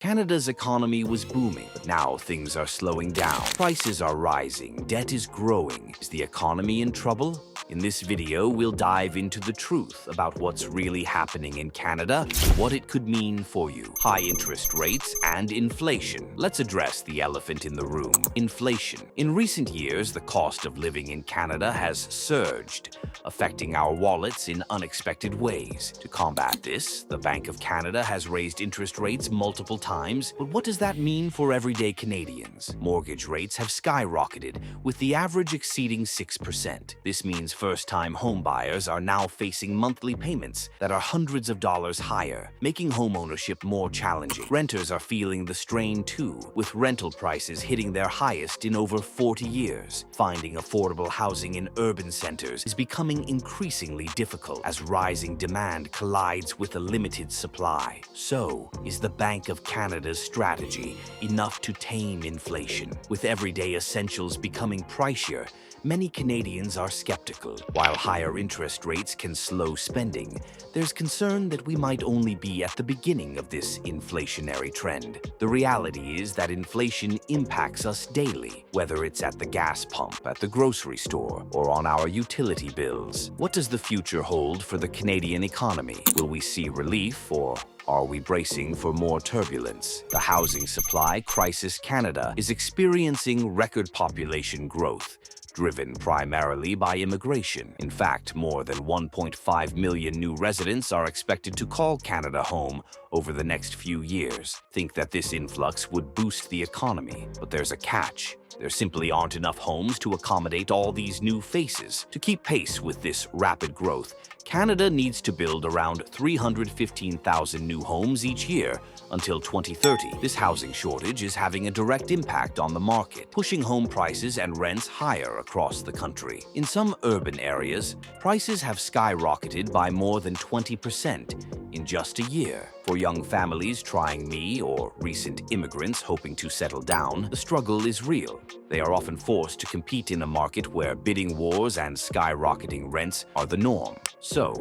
Canada's economy was booming, but now things are slowing down. Prices are rising, debt is growing. Is the economy in trouble? In this video, we'll dive into the truth about what's really happening in Canada and what it could mean for you. High interest rates and inflation. Let's address the elephant in the room, inflation. In recent years, the cost of living in Canada has surged, affecting our wallets in unexpected ways. To combat this, the Bank of Canada has raised interest rates multiple times, but what does that mean for everyday Canadians? Mortgage rates have skyrocketed, with the average exceeding 6%. This means first-time homebuyers are now facing monthly payments that are hundreds of dollars higher, making homeownership more challenging. Renters are feeling the strain too, with rental prices hitting their highest in over 40 years. Finding affordable housing in urban centers is becoming increasingly difficult as rising demand collides with a limited supply. So, is the Bank of Canada's strategy enough to tame inflation? With everyday essentials becoming pricier, many Canadians are skeptical. While higher interest rates can slow spending, there's concern that we might only be at the beginning of this inflationary trend. The reality is that inflation impacts us daily, whether it's at the gas pump, at the grocery store, or on our utility bills. What does the future hold for the Canadian economy? Will we see relief, or are we bracing for more turbulence? The housing supply crisis. Canada is experiencing record population growth, driven primarily by immigration. In fact, more than 1.5 million new residents are expected to call Canada home over the next few years. Think that this influx would boost the economy, but there's a catch. There simply aren't enough homes to accommodate all these new faces. To keep pace with this rapid growth, Canada needs to build around 315,000 new homes each year until 2030. This housing shortage is having a direct impact on the market, pushing home prices and rents higher across the country. In some urban areas, prices have skyrocketed by more than 20% in just a year. For young families trying me or recent immigrants hoping to settle down, the struggle is real. They are often forced to compete in a market where bidding wars and skyrocketing rents are the norm. So,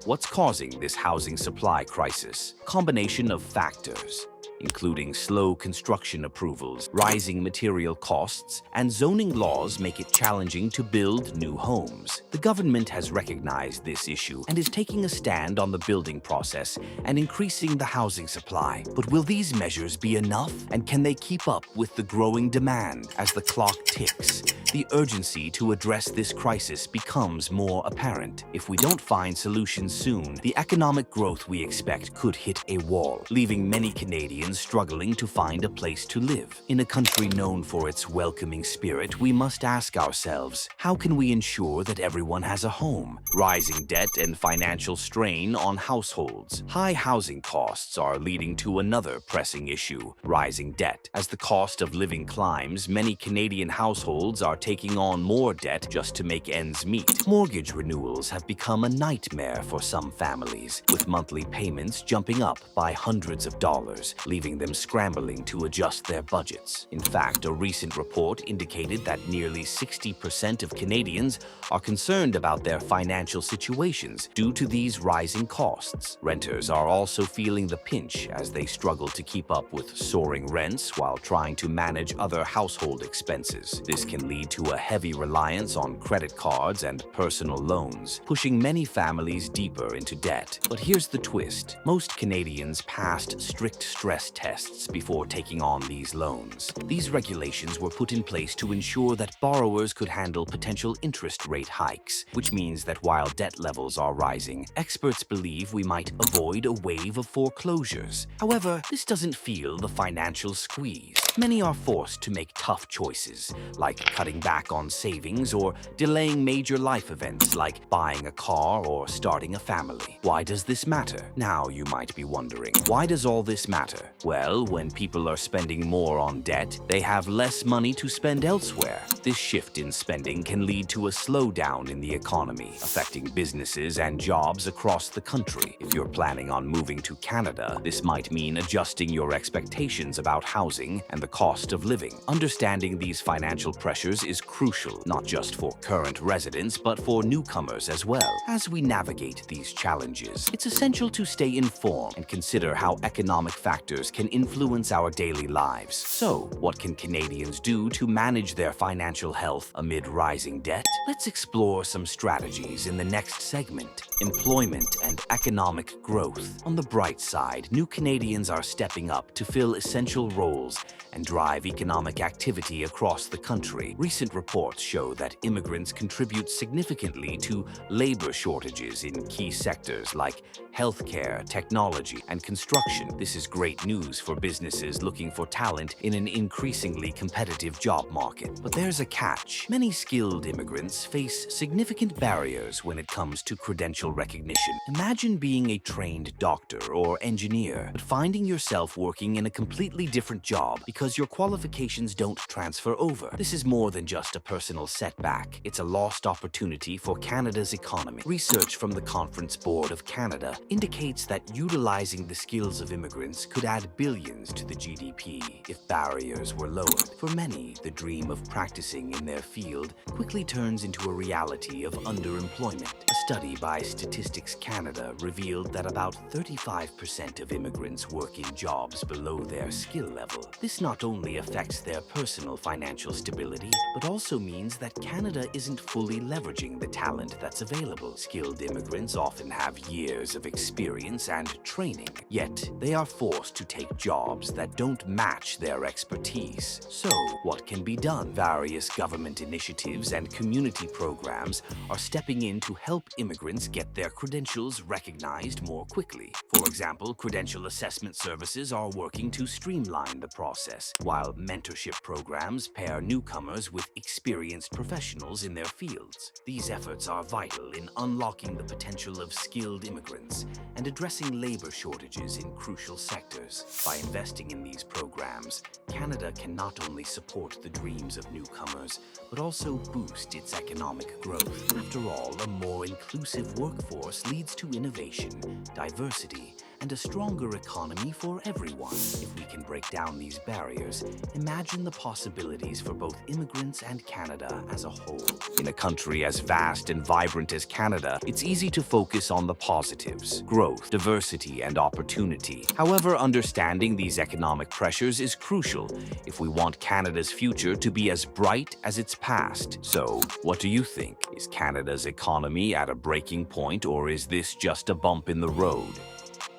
what's causing this housing supply crisis? A combination of factors, including slow construction approvals, rising material costs, and zoning laws make it challenging to build new homes. The government has recognized this issue and is taking a stand on the building process and increasing the housing supply. But will these measures be enough? And can they keep up with the growing demand? As the clock ticks, the urgency to address this crisis becomes more apparent. If we don't find solutions soon, the economic growth we expect could hit a wall, leaving many Canadians struggling to find a place to live. In a country known for its welcoming spirit, we must ask ourselves, how can we ensure that everyone has a home? Rising debt and financial strain on households. High housing costs are leading to another pressing issue, rising debt. As the cost of living climbs, many Canadian households are taking on more debt just to make ends meet. Mortgage renewals have become a nightmare for some families, with monthly payments jumping up by hundreds of dollars, leaving them scrambling to adjust their budgets. In fact, a recent report indicated that nearly 60% of Canadians are concerned about their financial situations due to these rising costs. Renters are also feeling the pinch as they struggle to keep up with soaring rents while trying to manage other household expenses. This can lead to a heavy reliance on credit cards and personal loans, pushing many families deeper into debt. But here's the twist. Most Canadians passed strict stress tests before taking on these loans. These regulations were put in place to ensure that borrowers could handle potential interest rate hikes, which means that while debt levels are rising, experts believe we might avoid a wave of foreclosures. However, this doesn't feel the financial squeeze. Many are forced to make tough choices, like cutting back on savings or delaying major life events like buying a car or starting a family. Why does this matter? Now you might be wondering, why does all this matter? Well, when people are spending more on debt, they have less money to spend elsewhere. This shift in spending can lead to a slowdown in the economy, affecting businesses and jobs across the country. If you're planning on moving to Canada, this might mean adjusting your expectations about housing and the cost of living. Understanding these financial pressures is crucial, not just for current residents, but for newcomers as well. As we navigate these challenges, it's essential to stay informed and consider how economic factors can influence our daily lives. So, what can Canadians do to manage their financial health amid rising debt? Let's explore some strategies in the next segment: employment and economic growth. On the bright side, new Canadians are stepping up to fill essential roles and drive economic activity across the country. Recent reports show that immigrants contribute significantly to labor shortages in key sectors like healthcare, technology, and construction. This is great news for businesses looking for talent in an increasingly competitive job market. But there's a catch. Many skilled immigrants face significant barriers when it comes to credential recognition. Imagine being a trained doctor or engineer, but finding yourself working in a completely different job because your qualifications don't transfer over. This is more than just a personal setback. It's a lost opportunity for Canada's economy. Research from the Conference Board of Canada indicates that utilizing the skills of immigrants could add billions to the GDP if barriers were lowered. For many, the dream of practicing in their field quickly turns into a reality of underemployment. A study by Statistics Canada revealed that about 35% of immigrants work in jobs below their skill level. This not only affects their personal financial stability, but also means that Canada isn't fully leveraging the talent that's available. Skilled immigrants often have years of experience and training, yet they are forced to take jobs that don't match their expertise. So, what can be done? Various government initiatives and community programs are stepping in to help immigrants get their credentials recognized more quickly. For example, credential assessment services are working to streamline the process, while mentorship programs pair newcomers with experienced professionals in their fields. These efforts are vital in unlocking the potential of skilled immigrants and addressing labor shortages in crucial sectors. By investing in these programs, Canada can not only support the dreams of newcomers, but also boost its economic growth. After all, a more inclusive workforce leads to innovation, diversity, and a stronger economy for everyone. If we can break down these barriers, imagine the possibilities for both immigrants and Canada as a whole. In a country as vast and vibrant as Canada, it's easy to focus on the positives: growth, diversity, and opportunity. However, understanding these economic pressures is crucial if we want Canada's future to be as bright as its past. So, what do you think? Is Canada's economy at a breaking point, or is this just a bump in the road?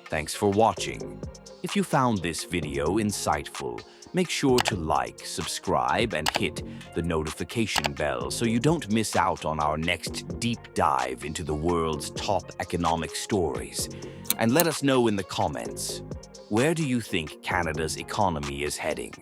Thanks for watching. If you found this video insightful, make sure to like, subscribe, and hit the notification bell so you don't miss out on our next deep dive into the world's top economic stories. And let us know in the comments, where do you think Canada's economy is heading?